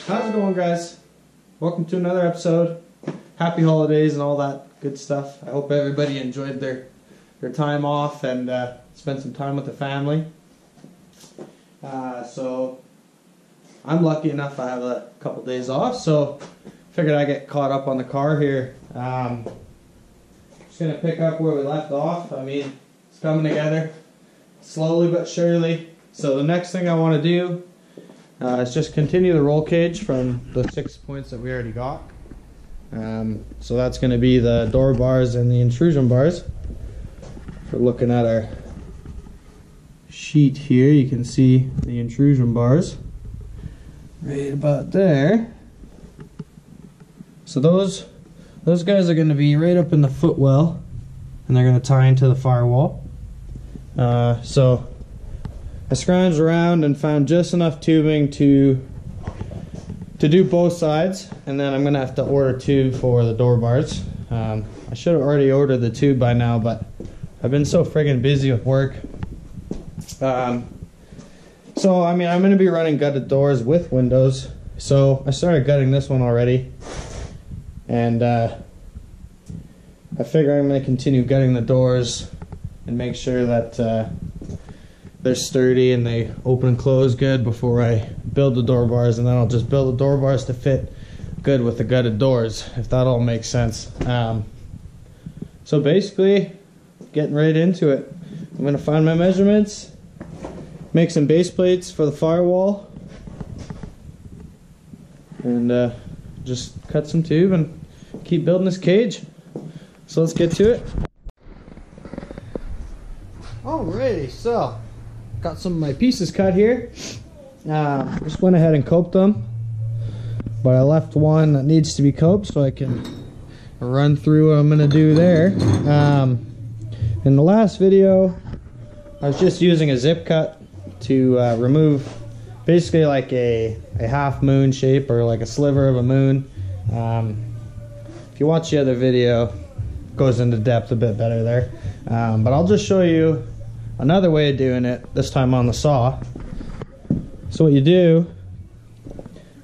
How's it going, guys? Welcome to another episode. Happy holidays and all that good stuff. I hope everybody enjoyed their time off and spent some time with the family. So I'm lucky enough I have a couple days off, so figured I'd get caught up on the car here. Just gonna pick up where we left off. I mean, it's coming together slowly but surely. So the next thing I want to do is just continue the roll cage from the 6 points that we already got. So that's going to be the door bars and the intrusion bars. If we're looking at our sheet here, you can see the intrusion bars right about there. So those guys are going to be right up in the footwell, and they're going to tie into the firewall. So I scrounged around and found just enough tubing to do both sides, and then I'm gonna have to order tube for the door bars. I should have already ordered the tube by now, but I've been so friggin' busy with work. So I mean, I'm gonna be running gutted doors with windows. So I started gutting this one already, and I figure I'm gonna continue gutting the doors and make sure that they're sturdy and they open and close good before I build the door bars, and then I'll just build the door bars to fit good with the gutted doors, if that all makes sense. So basically, getting right into it. I'm gonna find my measurements, make some base plates for the firewall, and just cut some tube and keep building this cage. So let's get to it. Alrighty, so got some of my pieces cut here. Just went ahead and coped them, but I left one that needs to be coped so I can run through what I'm gonna do there. In the last video, I was just using a zip cut to remove basically like a half moon shape, or like a sliver of a moon. If you watch the other video, it goes into depth a bit better there, but I'll just show you another way of doing it, this time on the saw. So what you do,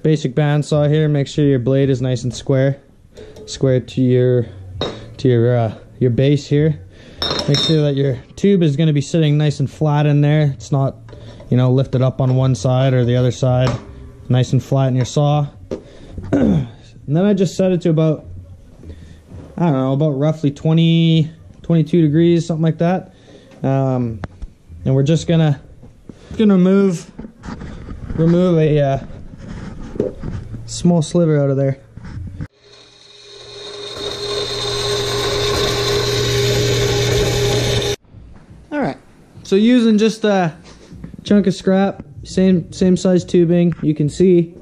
basic bandsaw here, make sure your blade is nice and square to your base here. Make sure that your tube is going to be sitting nice and flat in there. It's not, you know, lifted up on one side or the other side. Nice and flat in your saw. And then I just set it to about, I don't know, about roughly 22 degrees, something like that. And we're just gonna remove a small sliver out of there. All right, so using just a chunk of scrap, same size tubing, you can see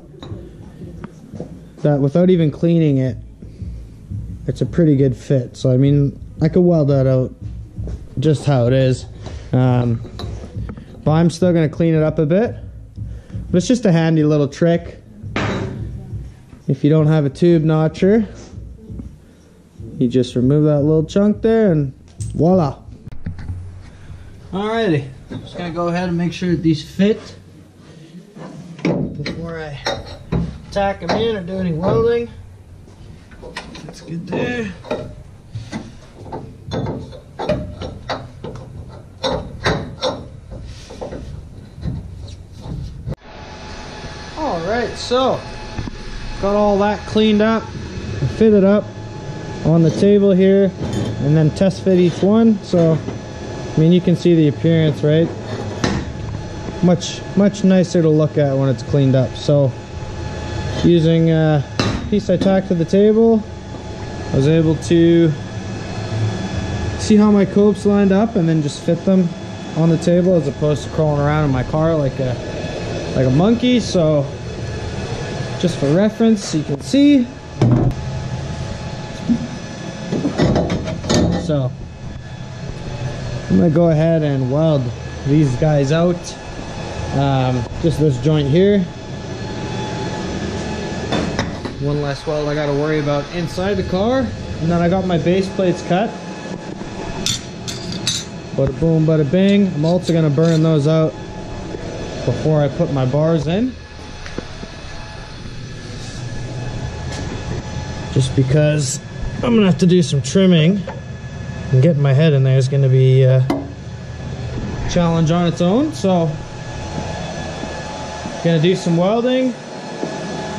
that without even cleaning it, it's a pretty good fit. So I mean, I could weld that out just how it is, but I'm still going to clean it up a bit. But it's just a handy little trick. If you don't have a tube notcher, you just remove that little chunk there and voila. Alrighty, just going to go ahead and make sure that these fit before I tack them in or do any welding. That's good there. Alright, so got all that cleaned up and fitted up on the table here, and then test fit each one. So I mean, you can see the appearance, right? Much nicer to look at when it's cleaned up. So using a piece I tacked to the table, I was able to see how my copes lined up and then just fit them on the table, as opposed to crawling around in my car like a monkey. So just for reference, you can see. So I'm gonna go ahead and weld these guys out. Just this joint here. One less weld I gotta worry about inside the car. And then I got my base plates cut. Bada boom, bada bing. I'm also gonna burn those out before I put my bars in. just because I'm gonna have to do some trimming, and getting my head in there is gonna be a challenge on its own. So gonna do some welding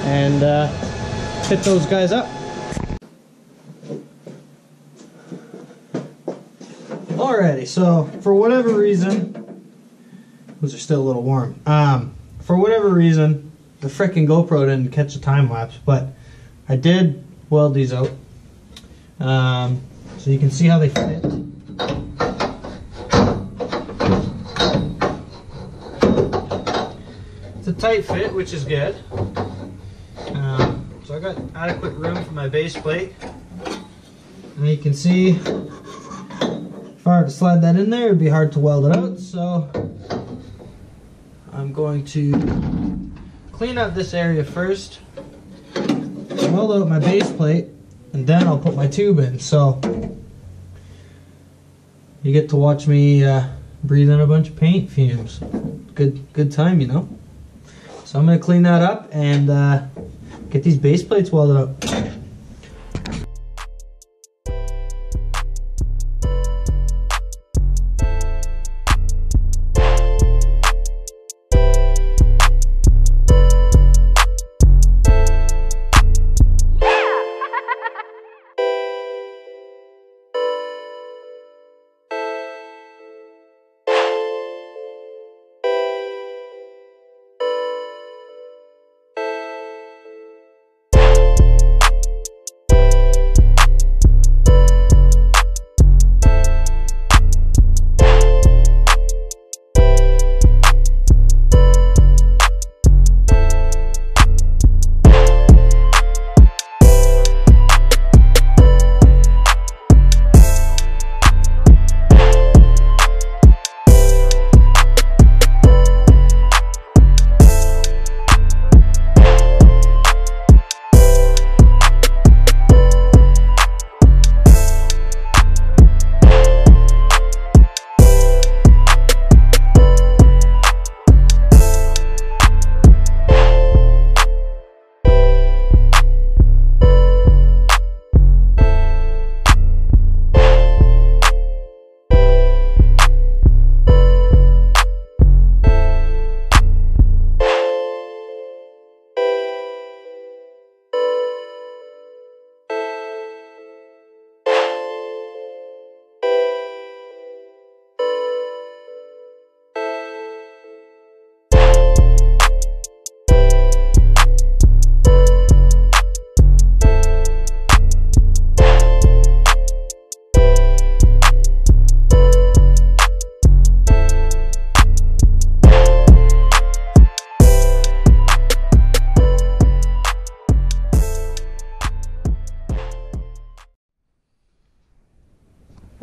and hit those guys up. Alrighty, so for whatever reason, those are still a little warm. For whatever reason, the frickin' GoPro didn't catch the time lapse, but I did weld these out. So you can see how they fit. It's a tight fit, which is good. So I got adequate room for my base plate. And you can see, if I were to slide that in there, it'd be hard to weld it out. So I'm going to clean up this area first, weld out my base plate, and then I'll put my tube in. So you get to watch me breathe in a bunch of paint fumes. Good time, you know. So I'm going to clean that up and get these base plates welded up.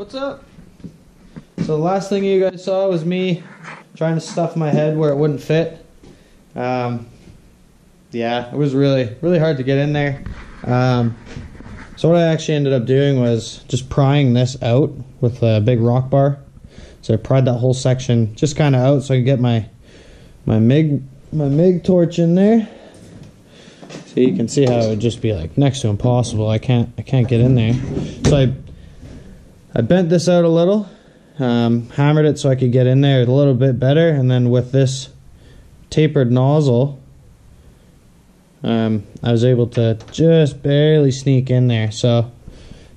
What's up? So the last thing you guys saw was me trying to stuff my head where it wouldn't fit. Yeah, it was really hard to get in there. So what I actually ended up doing was just prying this out with a big rock bar. So I pried that whole section just kind of out so I could get my MIG torch in there. So you can see how it would just be like next to impossible. I can't get in there. So I bent this out a little, hammered it so I could get in there a little bit better, and then with this tapered nozzle, I was able to just barely sneak in there. So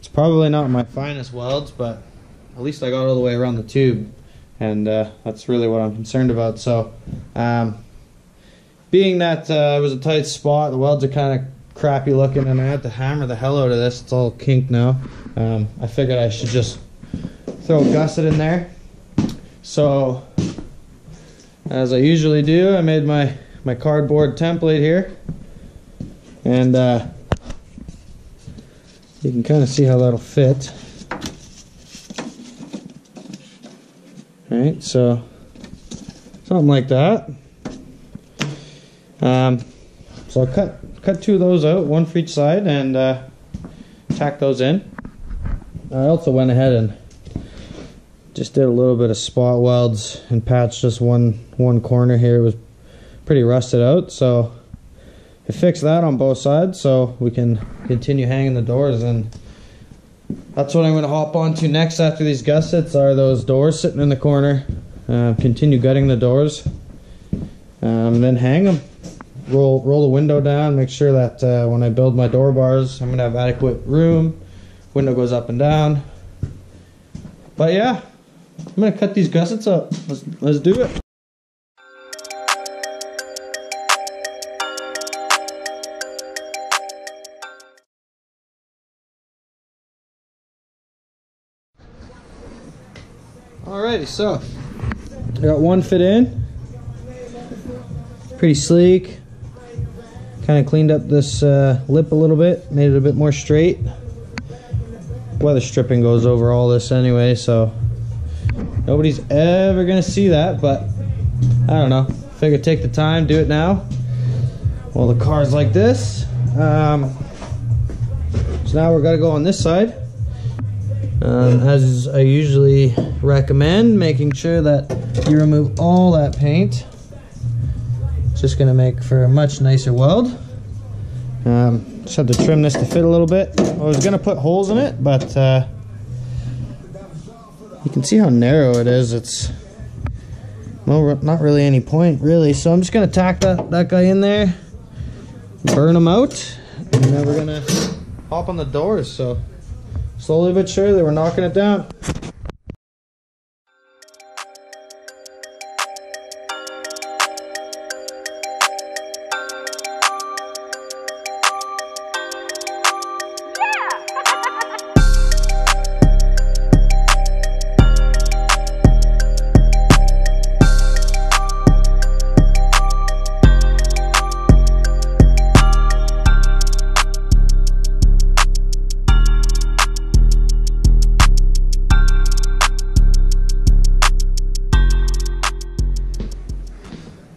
it's probably not my finest welds, but at least I got all the way around the tube, and that's really what I'm concerned about. So being that it was a tight spot, the welds are kind of crappy looking, and I had to hammer the hell out of this. It's all kinked now. I figured I should just throw a gusset in there. So as I usually do, I made my cardboard template here, and you can kind of see how that'll fit. Alright, so something like that. So I'll cut two of those out, one for each side, and tack those in. I also went ahead and just did a little bit of spot welds and patched just one corner here. It was pretty rusted out, so fix that on both sides so we can continue hanging the doors. And that's what I'm going to hop onto next after these gussets are those doors sitting in the corner. Continue gutting the doors, then hang them. Roll the window down, make sure that when I build my door bars I'm going to have adequate room. Window goes up and down. But yeah, I'm going to cut these gussets up. Let's do it. Alrighty, so I got one fit in. Pretty sleek. Kind of cleaned up this lip a little bit, made it a bit more straight. Weather stripping goes over all this anyway, so nobody's ever gonna see that, but I don't know. Figure take the time, do it now. Well, the car's like this. So now we're gonna go on this side. As I usually recommend, making sure that you remove all that paint. It's just going to make for a much nicer weld. Just had to trim this to fit a little bit. I was going to put holes in it, but you can see how narrow it is. It's well, not really any point really. So I'm just going to tack that guy in there, burn him out, and then we're going to hop on the doors. So slowly but surely we're knocking it down.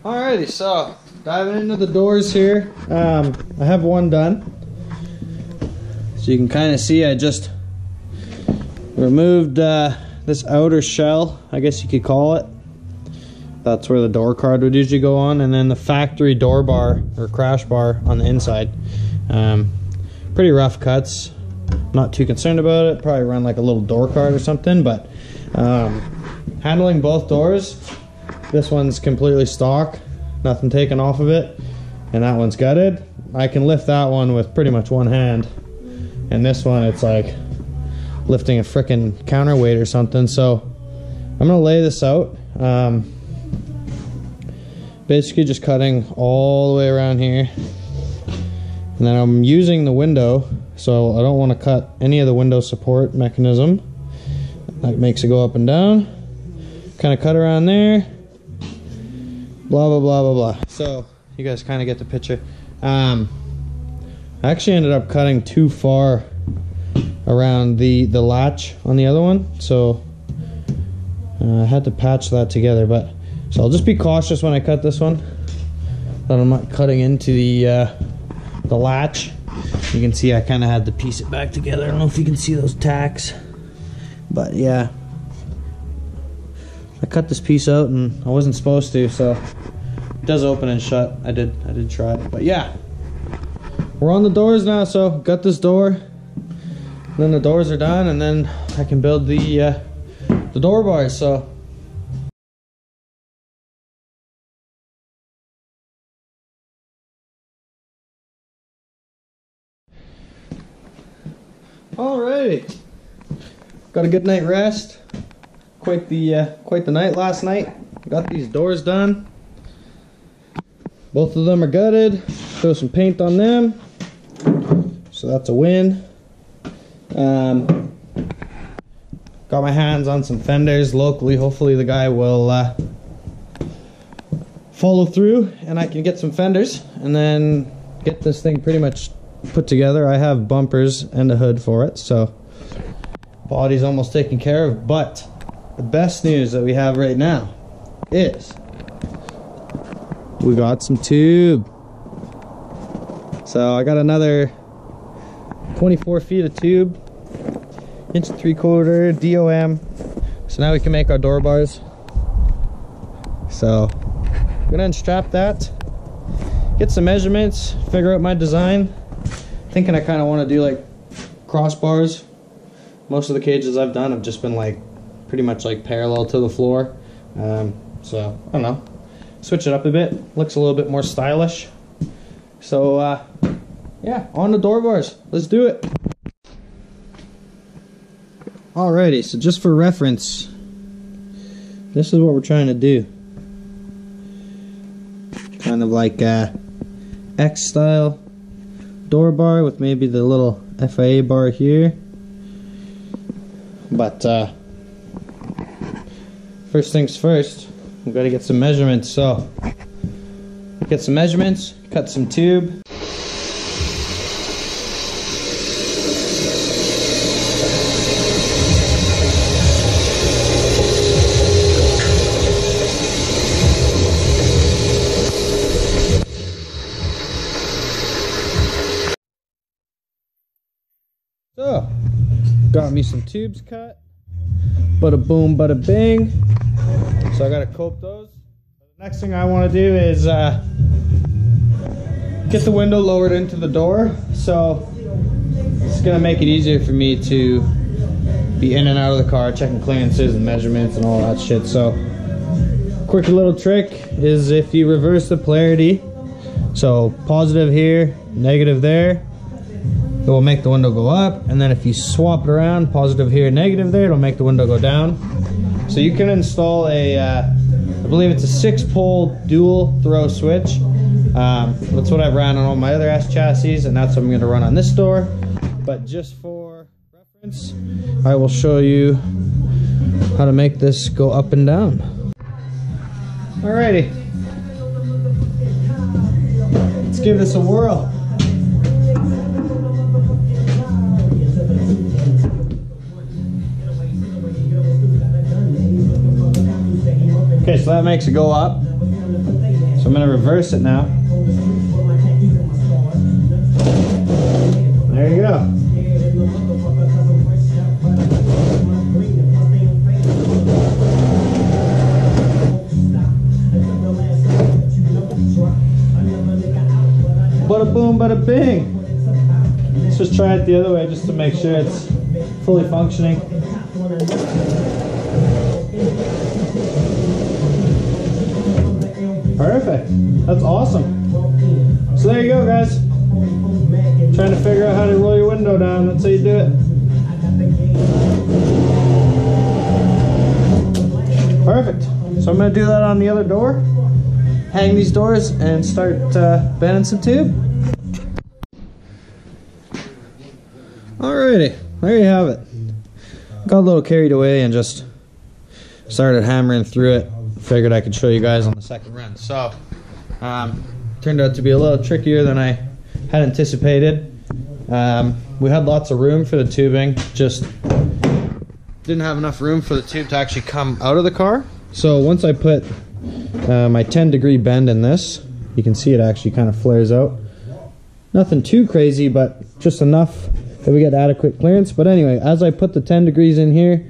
Alrighty, so diving into the doors here. I have one done. So you can kind of see I just removed this outer shell, I guess you could call it. That's where the door card would usually go on, and then the factory door bar or crash bar on the inside. Pretty rough cuts. Not too concerned about it. Probably run like a little door card or something, but handling both doors. This one's completely stock, nothing taken off of it, and that one's gutted. I can lift that one with pretty much one hand, and this one it's like lifting a frickin' counterweight or something. So I'm gonna lay this out. Basically just cutting all the way around here, and then I'm using the window, so I don't want to cut any of the window support mechanism. That makes it go up and down. Kind of cut around there. Blah blah blah blah blah. So you guys kind of get the picture. I actually ended up cutting too far around the latch on the other one, so I had to patch that together. But so I'll just be cautious when I cut this one, that I'm not cutting into the latch. You can see I kind of had to piece it back together. I don't know if you can see those tacks, but yeah. I cut this piece out and I wasn't supposed to, so it does open and shut. I did try it, but yeah, we're on the doors now. So got this door, then the doors are done, and then I can build the door bars. So alrighty, got a good night rest. Quite the night last night. Got these doors done. Both of them are gutted. Throw some paint on them, so that's a win. Got my hands on some fenders locally. Hopefully the guy will follow through and I can get some fenders and then get this thing pretty much put together. I have bumpers and a hood for it, so body's almost taken care of. But the best news that we have right now is we got some tube. So I got another 24 feet of tube, 1.75 DOM. So now we can make our door bars. So I'm gonna unstrap that get some measurements, figure out my design. Thinking I kind of want to do like crossbars. Most of the cages I've done have just been like pretty much like parallel to the floor. So I don't know, switch it up a bit, looks a little bit more stylish. So yeah, on the door bars, let's do it. Alrighty, so just for reference, this is what we're trying to do. Kind of like X style door bar with maybe the little FIA bar here. But first things first, we've got to get some measurements. So get some measurements, cut some tube. So, got me some tubes cut. Bada boom, bada bing. So I gotta cope those. The next thing I want to do is get the window lowered into the door. So it's gonna make it easier for me to be in and out of the car, checking clearances and measurements and all that shit. So quick little trick is if you reverse the polarity, so positive here, negative there, it will make the window go up, and then if you swap it around, positive here, negative there, it'll make the window go down. So you can install a, I believe it's a 6-pole dual throw switch. That's what I've ran on all my other S chassis, and that's what I'm going to run on this door. But just for reference, I will show you how to make this go up and down. Alrighty, let's give this a whirl. Okay, so that makes it go up. So I'm going to reverse it now. There you go. Bada boom, bada bing. Let's just try it the other way just to make sure it's fully functioning. Perfect. That's awesome. So there you go, guys. Trying to figure out how to roll your window down. That's how you do it. Perfect. So I'm going to do that on the other door. Hang these doors and start bending some tube. Alrighty. There you have it. Got a little carried away and just started hammering through it. Figured I could show you guys on the second run. So turned out to be a little trickier than I had anticipated. We had lots of room for the tubing, just didn't have enough room for the tube to actually come out of the car. So once I put my 10-degree bend in this, you can see it actually kind of flares out. Nothing too crazy, but just enough that we get adequate clearance. But anyway, as I put the 10 degrees in here,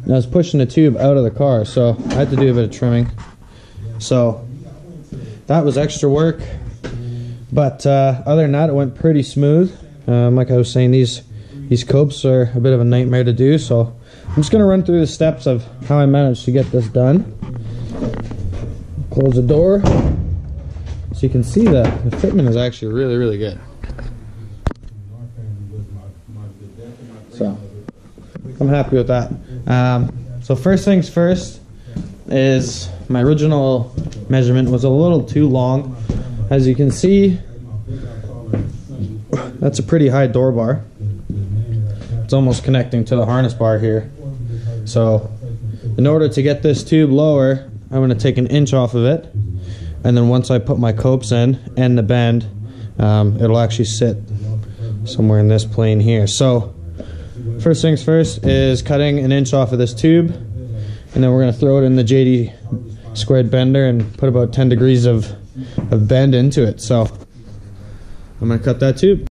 I was pushing the tube out of the car, so I had to do a bit of trimming. So that was extra work, but other than that, it went pretty smooth. Like I was saying, these copes are a bit of a nightmare to do, so I'm just going to run through the steps of how I managed to get this done. Close the door. So you can see the fitment is actually really, really good. So I'm happy with that. So first things first is my original measurement was a little too long. As you can see, that's a pretty high door bar. It's almost connecting to the harness bar here. So in order to get this tube lower, I'm going to take 1 inch off of it, and then once I put my copes in and the bend, it'll actually sit somewhere in this plane here. So first things first is cutting 1 inch off of this tube, and then we're going to throw it in the JD squared bender and put about 10 degrees of bend into it. So I'm going to cut that tube.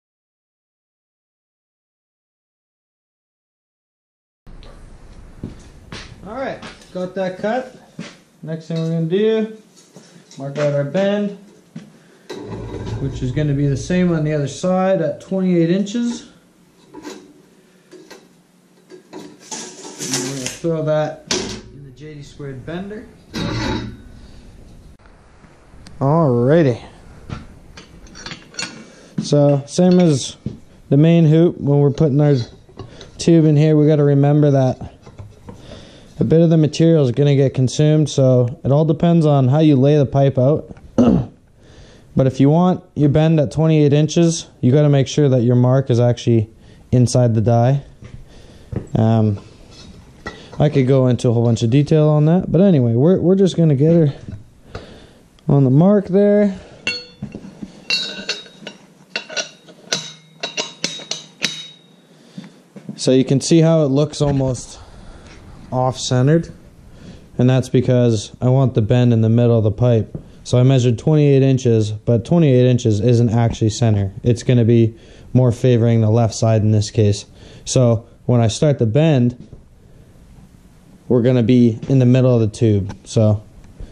Alright, got that cut. Next thing we're going to do, mark out our bend. which is going to be the same on the other side at 28 inches. And we're going to throw that in the JD squared bender. Alrighty. So same as the main hoop, when we're putting our tube in here, we got to remember that a bit of the material is going to get consumed, so it all depends on how you lay the pipe out. But if you want your bend at 28 inches, you got to make sure that your mark is actually inside the die. I could go into a whole bunch of detail on that, but anyway, we're just going to get her on the mark there. So you can see how it looks almost off-centered, and that's because I want the bend in the middle of the pipe. So I measured 28 inches, but 28 inches isn't actually center. It's going to be more favoring the left side in this case. So when I start the bend, we're going to be in the middle of the tube. So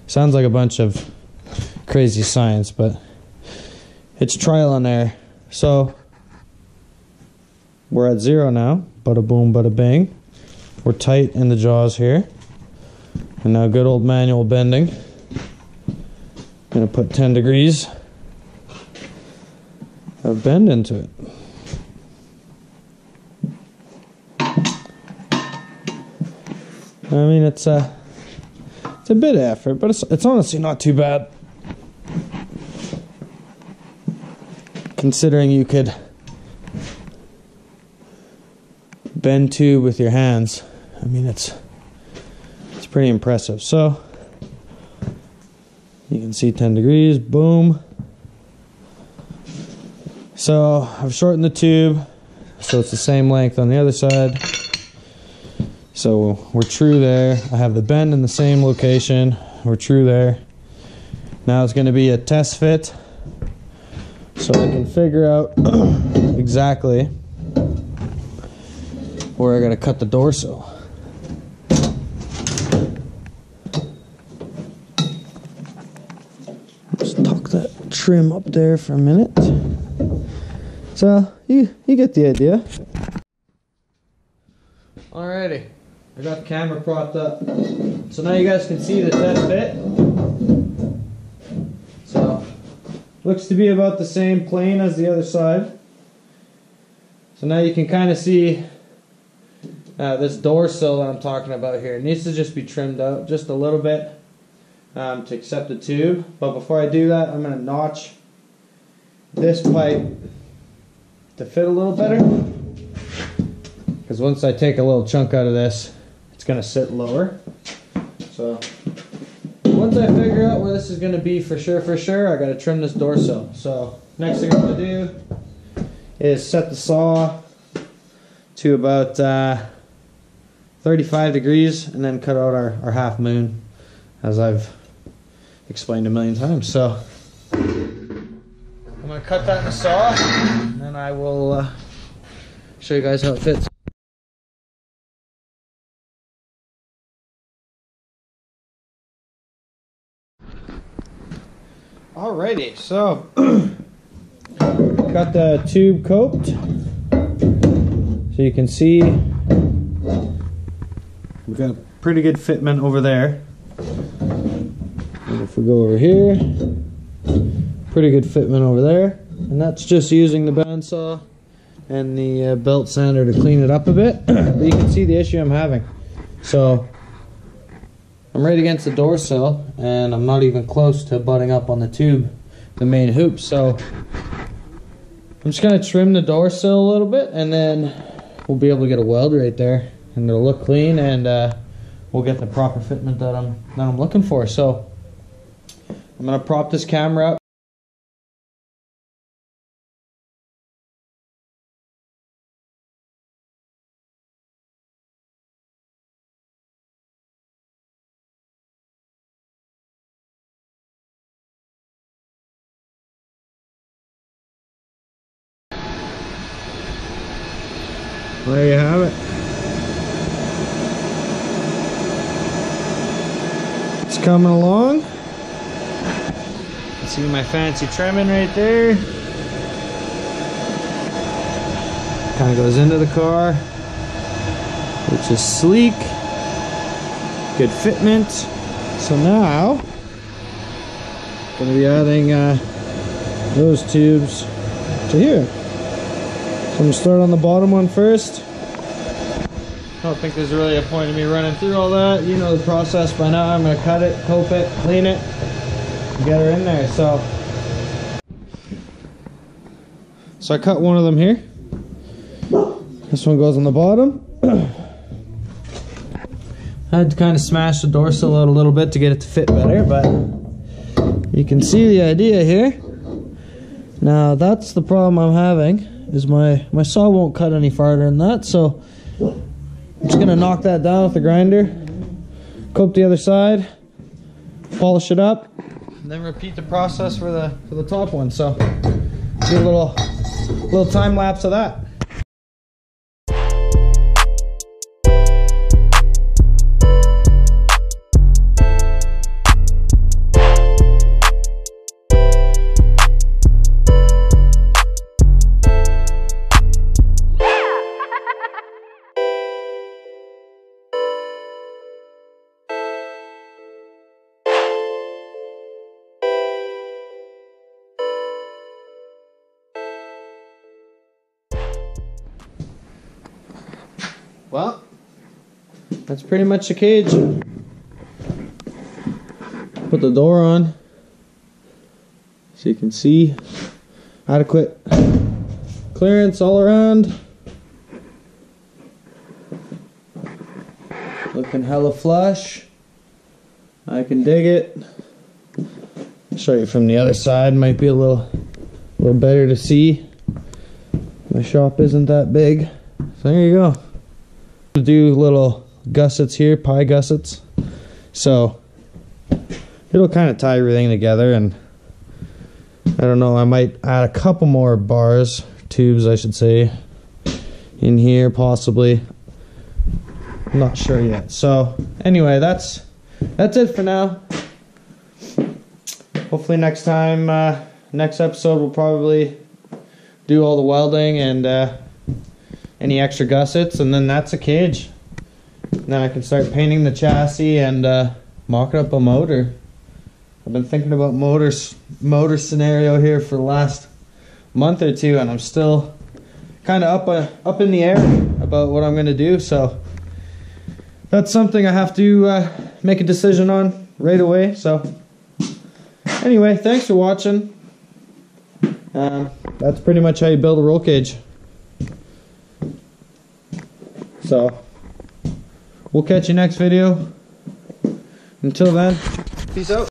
sounds like a bunch of crazy science, but it's trial and error. So we're at 0 now. Bada boom, bada bang. We're tight in the jaws here. And now good old manual bending. Gonna put 10 degrees of bend into it. I mean, it's a bit of effort, but it's honestly not too bad. Considering you could bend tube with your hands, I mean, it's pretty impressive. So you can see 10 degrees, boom. So I've shortened the tube so it's the same length on the other side. So we're true there. I have the bend in the same location. We're true there. Now it's going to be a test fit so I can figure out exactly where I got to cut the dorsal. Just tuck that trim up there for a minute. So you get the idea. Alrighty, I got the camera propped up. So now you guys can see the test fit. So looks to be about the same plane as the other side. So now you can kind of see this dorsal that I'm talking about here. It needs to just be trimmed out just a little bit to accept the tube. But before I do that, I'm going to notch this pipe to fit a little better. Because once I take a little chunk out of this, it's going to sit lower. So once I figure out where this is going to be for sure, I got to trim this dorsal. So next thing I'm going to do is set the saw to about 35 degrees and then cut out our half moon, as I've explained a million times. So I'm going to cut that in the saw and then I will show you guys how it fits. Alrighty, so got the tube coped, so you can see we've got a pretty good fitment over there. And if we go over here, pretty good fitment over there, and that's just using the bandsaw and the belt sander to clean it up a bit. But you can see the issue I'm having. So I'm right against the dorsal, and I'm not even close to butting up on the tube, the main hoop. So I'm just going to trim the dorsal a little bit, and then we'll be able to get a weld right there, and it'll look clean, and we'll get the proper fitment that I'm looking for. So I'm going to prop this camera up. There you have it. It's coming along. See my fancy trimming right there. Kind of goes into the car, which is sleek, good fitment. So now, gonna be adding those tubes to here. So I'm gonna start on the bottom one first. I don't think there's really a point in me running through all that. You know the process by now. I'm gonna cut it, cope it, clean it, and get her in there. So I cut one of them here. This one goes on the bottom. I had to kind of smash the dorsal out a little bit to get it to fit better, but you can see the idea here. Now that's the problem I'm having, is my saw won't cut any farther than that, so I'm just gonna knock that down with the grinder, coat the other side, polish it up, and then repeat the process for the top one. So do a little time lapse of that. Well, that's pretty much the cage. Put the door on so you can see adequate clearance all around. Looking hella flush. I can dig it. I'll show you from the other side. Might be a little better to see. My shop isn't that big. So there you go. Do little gussets here, pie gussets, so it'll kind of tie everything together. And I don't know, I might add a couple more bars, tubes I should say, in here possibly. I'm not sure yet. So anyway, that's it for now. Hopefully next time, next episode we'll probably do all the welding and any extra gussets, and then that's a cage. Then I can start painting the chassis and mock up a motor. I've been thinking about motor scenario here for the last month or two, and I'm still kind of up in the air about what I'm gonna do. So that's something I have to make a decision on right away. So anyway, thanks for watching. That's pretty much how you build a roll cage. So we'll catch you next video. Until then, peace out.